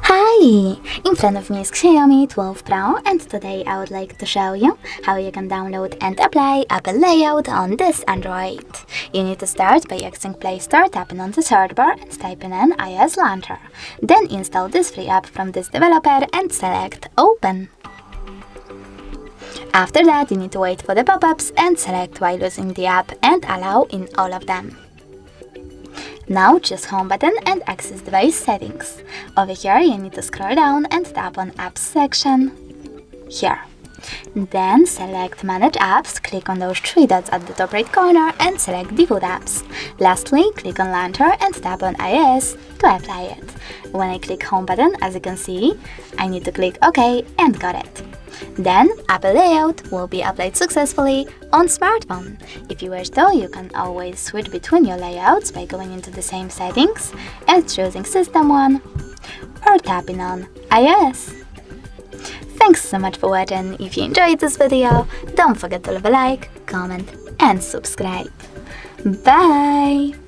Hi! In front of me is Xiaomi 12 Pro, and today I would like to show you how you can download and apply Apple Layout on this Android. You need to start by exiting Play Store, tapping on the search bar and typing in iOS Launcher. Then install this free app from this developer and select Open. After that, you need to wait for the pop-ups and select while using the app and allow in all of them. Now choose Home button and access device settings. Over here you need to scroll down and tap on Apps section. Here. Then select Manage Apps, click on those three dots at the top right corner and select Default Apps. Lastly, click on Launcher and tap on iOS to apply it. When I click Home button, as you can see, I need to click OK and got it. Then Apple Layout will be applied successfully on smartphone. If you wish though, you can always switch between your layouts by going into the same settings and choosing System 1 or tapping on iOS. Thanks so much for watching. If you enjoyed this video, don't forget to leave a like, comment and subscribe. Bye!